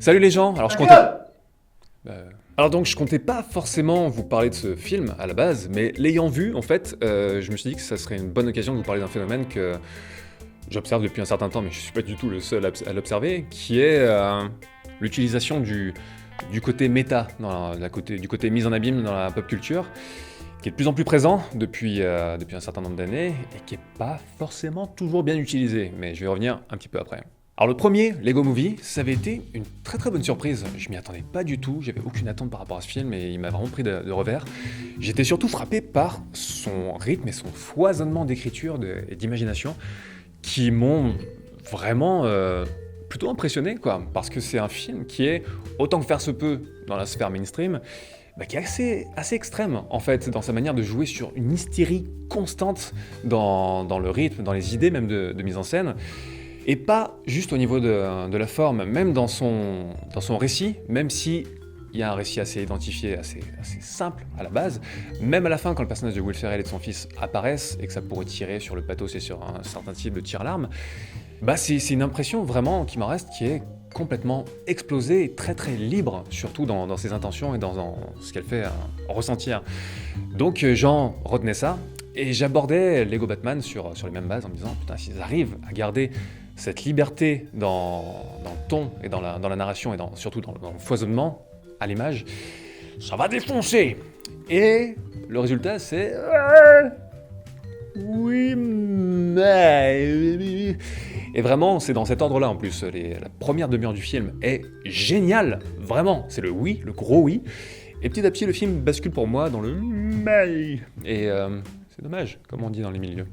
Salut les gens, alors je comptais... Alors donc je comptais pas forcément vous parler de ce film à la base, mais l'ayant vu en fait, je me suis dit que ça serait une bonne occasion de vous parler d'un phénomène que j'observe depuis un certain temps, mais je suis pas du tout le seul à l'observer, qui est l'utilisation du côté méta, du côté mise en abîme dans la pop culture, qui est de plus en plus présent depuis un certain nombre d'années, et qui est pas forcément toujours bien utilisé, mais je vais y revenir un petit peu après. Alors le premier, Lego Movie, ça avait été une très très bonne surprise. Je m'y attendais pas du tout, j'avais aucune attente par rapport à ce film et il m'a vraiment pris de revers. J'étais surtout frappé par son rythme et son foisonnement d'écriture et d'imagination qui m'ont vraiment plutôt impressionné, quoi. Parce que c'est un film qui est, autant que faire se peut dans la sphère mainstream, qui est assez extrême en fait dans sa manière de jouer sur une hystérie constante dans le rythme, dans les idées même de mise en scène. Et pas juste au niveau de la forme, même dans son récit, même si il y a un récit assez identifié, assez simple à la base, même à la fin quand le personnage de Will Ferrell et de son fils apparaissent et que ça pourrait tirer sur le pathos et sur un certain type de tire-larme, c'est une impression vraiment qui m'en reste qui est complètement explosée et très très libre, surtout dans ses intentions et dans ce qu'elle fait ressentir. Donc Jean retenait ça, et j'abordais Lego Batman sur les mêmes bases en me disant, putain, s'ils arrivent à garder cette liberté dans le ton et dans la narration et surtout dans le foisonnement à l'image, ça va défoncer. Et le résultat, c'est... Oui, mais... Et vraiment, c'est dans cet ordre-là en plus. La première demi-heure du film est géniale, vraiment. C'est le oui, le gros oui. Et petit à petit, le film bascule pour moi dans le mais. Et c'est dommage, comme on dit dans les milieux.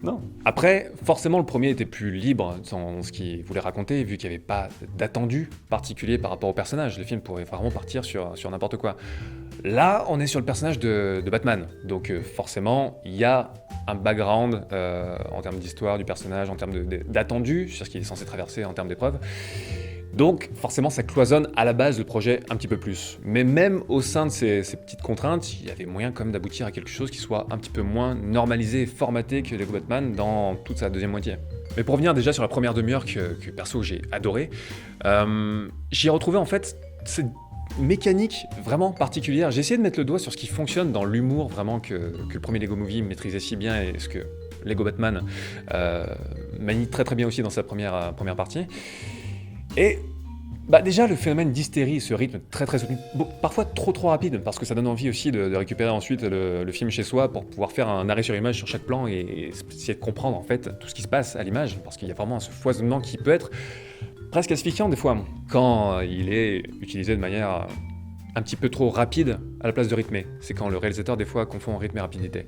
Non. Après, forcément, le premier était plus libre dans ce qu'il voulait raconter, vu qu'il n'y avait pas d'attendu particulier par rapport au personnage. Le film pourrait vraiment partir sur n'importe quoi. Là, on est sur le personnage de Batman. Donc forcément, il y a un background en termes d'histoire du personnage, en termes d'attendu, sur ce qu'il est censé traverser en termes d'épreuves. Donc forcément ça cloisonne à la base le projet un petit peu plus. Mais même au sein de ces petites contraintes, il y avait moyen quand même d'aboutir à quelque chose qui soit un petit peu moins normalisé et formaté que Lego Batman dans toute sa deuxième moitié. Mais pour revenir déjà sur la première demi-heure que perso j'ai adoré, j'y ai retrouvé en fait cette mécanique vraiment particulière. J'ai essayé de mettre le doigt sur ce qui fonctionne dans l'humour vraiment que le premier Lego Movie maîtrisait si bien et ce que Lego Batman manie très très bien aussi dans sa première partie. Et déjà le phénomène d'hystérie, ce rythme très très soutenu, parfois trop rapide, parce que ça donne envie aussi de récupérer ensuite le film chez soi pour pouvoir faire un arrêt sur image sur chaque plan et essayer de comprendre en fait tout ce qui se passe à l'image, parce qu'il y a vraiment ce foisonnement qui peut être presque asphyxiant des fois, quand il est utilisé de manière un petit peu trop rapide à la place de rythmé. C'est quand le réalisateur des fois confond rythme et rapidité.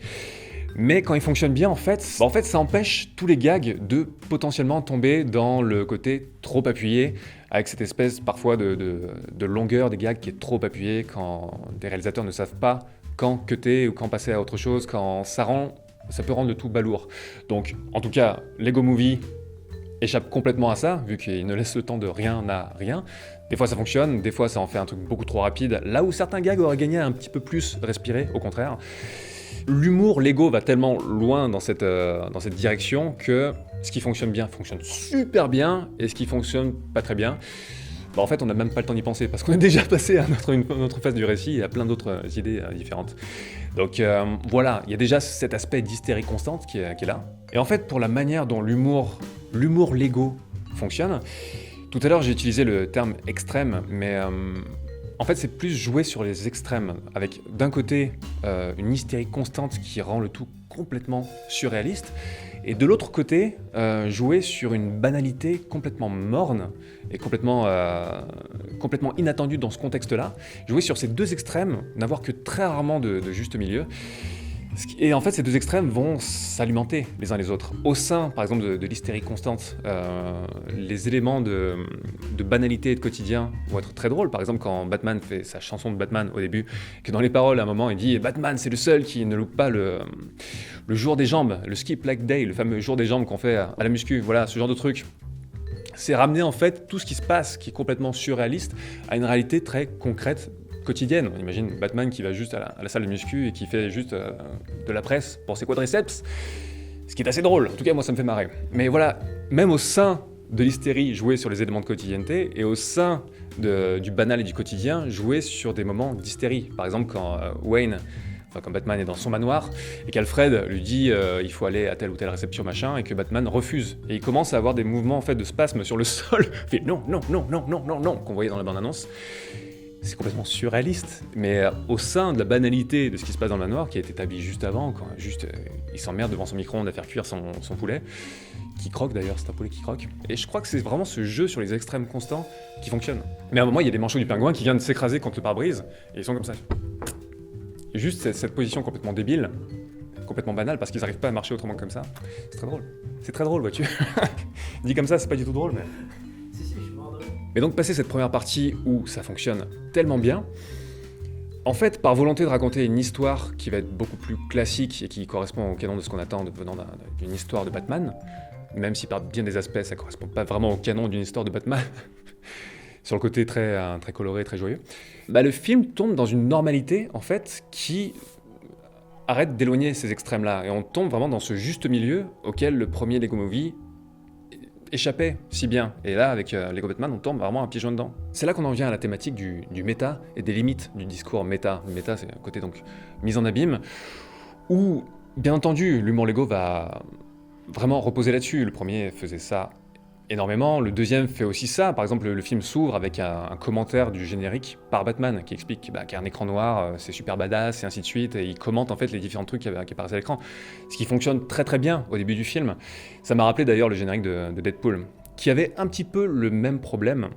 Mais quand il fonctionne bien, en fait, ça empêche tous les gags de potentiellement tomber dans le côté trop appuyé, avec cette espèce parfois de longueur des gags qui est trop appuyée quand des réalisateurs ne savent pas quand cutter ou quand passer à autre chose, quand ça peut rendre le tout balourd. Donc, en tout cas, Lego Movie échappe complètement à ça, vu qu'il ne laisse le temps de rien à rien. Des fois ça fonctionne, des fois ça en fait un truc beaucoup trop rapide, là où certains gags auraient gagné à un petit peu plus respirer, au contraire. L'humour Lego va tellement loin dans cette direction que ce qui fonctionne bien fonctionne super bien et ce qui fonctionne pas très bien, en fait on n'a même pas le temps d'y penser parce qu'on est déjà passé à notre phase du récit et à plein d'autres idées différentes. Donc voilà, il y a déjà cet aspect d'hystérie constante qui est là. Et en fait pour la manière dont l'humour Lego fonctionne, tout à l'heure j'ai utilisé le terme extrême, mais en fait, c'est plus jouer sur les extrêmes, avec d'un côté une hystérie constante qui rend le tout complètement surréaliste, et de l'autre côté, jouer sur une banalité complètement morne et complètement inattendue dans ce contexte-là. Jouer sur ces deux extrêmes, n'avoir que très rarement de juste milieu. Et en fait, ces deux extrêmes vont s'alimenter les uns les autres. Au sein, par exemple, de l'hystérie constante, les éléments de banalité et de quotidien vont être très drôles. Par exemple, quand Batman fait sa chanson de Batman au début, que dans les paroles, à un moment, il dit « Batman, c'est le seul qui ne loupe pas le jour des jambes, le skip leg day, le fameux jour des jambes qu'on fait à la muscu. » Voilà, ce genre de truc. C'est ramener en fait tout ce qui se passe, qui est complètement surréaliste, à une réalité très concrète, quotidienne. On imagine Batman qui va juste à la salle de muscu et qui fait juste de la presse pour ses quadriceps, ce qui est assez drôle. En tout cas, moi, ça me fait marrer. Mais voilà, même au sein de l'hystérie, jouer sur les éléments de quotidienneté, et au sein du banal et du quotidien, jouer sur des moments d'hystérie. Par exemple, quand Batman est dans son manoir, et qu'Alfred lui dit il faut aller à telle ou telle réception, machin, et que Batman refuse. Et il commence à avoir des mouvements en fait, de spasme sur le sol, il fait non, non, non, non, non, non, non, qu'on voyait dans la bande-annonce. C'est complètement surréaliste, mais au sein de la banalité de ce qui se passe dans le manoir, qui est établi juste avant, quand il s'emmerde devant son micro-ondes à faire cuire son poulet, qui croque d'ailleurs, c'est un poulet qui croque. Et je crois que c'est vraiment ce jeu sur les extrêmes constants qui fonctionne. Mais à un moment, il y a des manchots du pingouin qui viennent de s'écraser contre le pare-brise, et ils sont comme ça. Et juste cette position complètement débile, complètement banale, parce qu'ils n'arrivent pas à marcher autrement que comme ça, c'est très drôle. C'est très drôle, vois-tu. Dit comme ça, c'est pas du tout drôle, mais... Si, je suis mort de rire. Mais donc, passer cette première partie où ça fonctionne tellement bien, en fait, par volonté de raconter une histoire qui va être beaucoup plus classique et qui correspond au canon de ce qu'on attend venant d'une histoire de Batman, même si par bien des aspects, ça correspond pas vraiment au canon d'une histoire de Batman, sur le côté très coloré, très joyeux, bah, le film tombe dans une normalité, en fait, qui arrête d'éloigner ces extrêmes-là. Et on tombe vraiment dans ce juste milieu auquel le premier Lego Movie échappait si bien. Et là, avec Lego Batman, on tombe vraiment un pied joint dedans. C'est là qu'on en vient à la thématique du méta et des limites du discours méta. Le méta, c'est un côté donc mise en abîme, où, bien entendu, l'humour Lego va vraiment reposer là-dessus. Le premier faisait ça énormément, le deuxième fait aussi ça. Par exemple, le film s'ouvre avec un commentaire du générique par Batman qui explique qu'il y a un écran noir, c'est super badass, et ainsi de suite, et il commente en fait les différents trucs qui apparaissent à l'écran. Ce qui fonctionne très très bien au début du film. Ça m'a rappelé d'ailleurs le générique de Deadpool, qui avait un petit peu le même problème,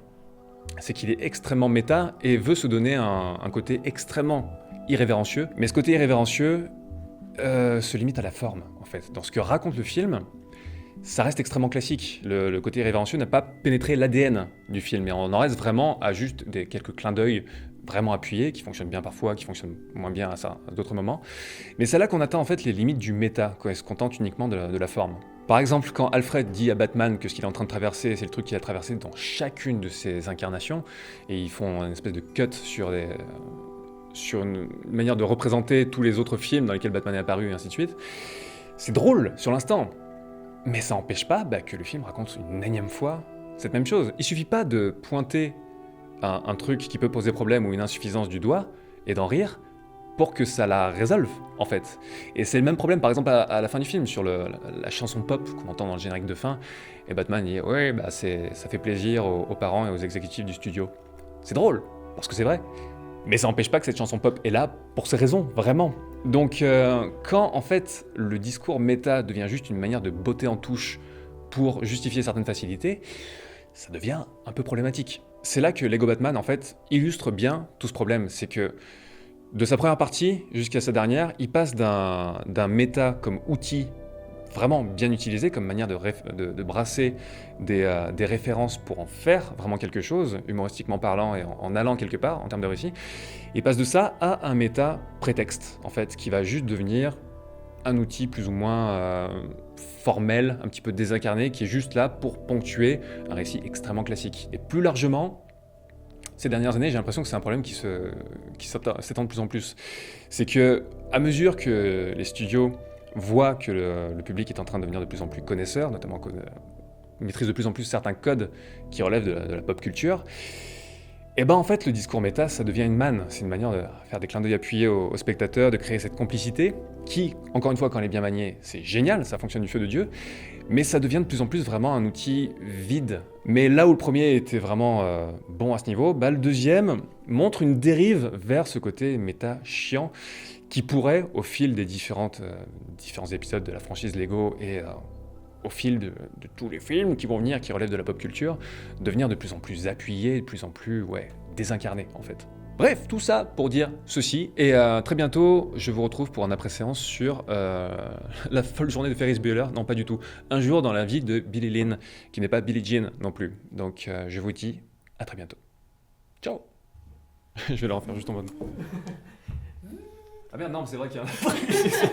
c'est qu'il est extrêmement méta et veut se donner un côté extrêmement irrévérencieux. Mais ce côté irrévérencieux se limite à la forme, en fait. Dans ce que raconte le film, ça reste extrêmement classique. Le côté révérencieux n'a pas pénétré l'ADN du film, et on en reste vraiment à juste quelques clins d'œil vraiment appuyés, qui fonctionnent bien parfois, qui fonctionnent moins bien à d'autres moments. Mais c'est là qu'on atteint en fait les limites du méta, quand il se contente uniquement de la forme. Par exemple, quand Alfred dit à Batman que ce qu'il est en train de traverser, c'est le truc qu'il a traversé dans chacune de ses incarnations, et ils font une espèce de cut sur une manière de représenter tous les autres films dans lesquels Batman est apparu, et ainsi de suite. C'est drôle sur l'instant, mais ça n'empêche pas que le film raconte une énième fois cette même chose. Il suffit pas de pointer un truc qui peut poser problème ou une insuffisance du doigt et d'en rire pour que ça la résolve, en fait. Et c'est le même problème, par exemple, à la fin du film, sur la chanson pop qu'on entend dans le générique de fin, et Batman dit « Ouais, ça fait plaisir aux parents et aux exécutifs du studio. » C'est drôle, parce que c'est vrai. Mais ça n'empêche pas que cette chanson pop est là pour ces raisons, vraiment. Donc quand en fait le discours méta devient juste une manière de botter en touche pour justifier certaines facilités, ça devient un peu problématique. C'est là que Lego Batman en fait illustre bien tout ce problème, c'est que de sa première partie jusqu'à sa dernière, il passe d'un méta comme outil vraiment bien utilisé comme manière de brasser des références pour en faire vraiment quelque chose, humoristiquement parlant et en allant quelque part en termes de récit. Il passe de ça à un méta prétexte, en fait, qui va juste devenir un outil plus ou moins formel, un petit peu désincarné, qui est juste là pour ponctuer un récit extrêmement classique. Et plus largement, ces dernières années, j'ai l'impression que c'est un problème qui s'étend de plus en plus. C'est que, à mesure que les studios voient que le public est en train de devenir de plus en plus connaisseur, notamment maîtrise de plus en plus certains codes qui relèvent de la pop culture, et en fait le discours méta ça devient une manne, c'est une manière de faire des clins d'œil appuyés aux spectateurs, de créer cette complicité qui, encore une fois quand elle est bien maniée, c'est génial, ça fonctionne du feu de Dieu, mais ça devient de plus en plus vraiment un outil vide. Mais là où le premier était vraiment bon à ce niveau, le deuxième montre une dérive vers ce côté méta chiant qui pourrait, au fil des différents épisodes de la franchise Lego et au fil de tous les films qui vont venir, qui relèvent de la pop culture, devenir de plus en plus appuyé, de plus en plus désincarné en fait. Bref, tout ça pour dire ceci, et très bientôt, je vous retrouve pour un après-séance sur la folle journée de Ferris Bueller, non pas du tout, un jour dans la vie de Billie Lynn, qui n'est pas Billie Jean non plus. Donc je vous dis à très bientôt. Ciao. Je vais le refaire juste en mode... Ah merde, non, c'est vrai qu'il y a un...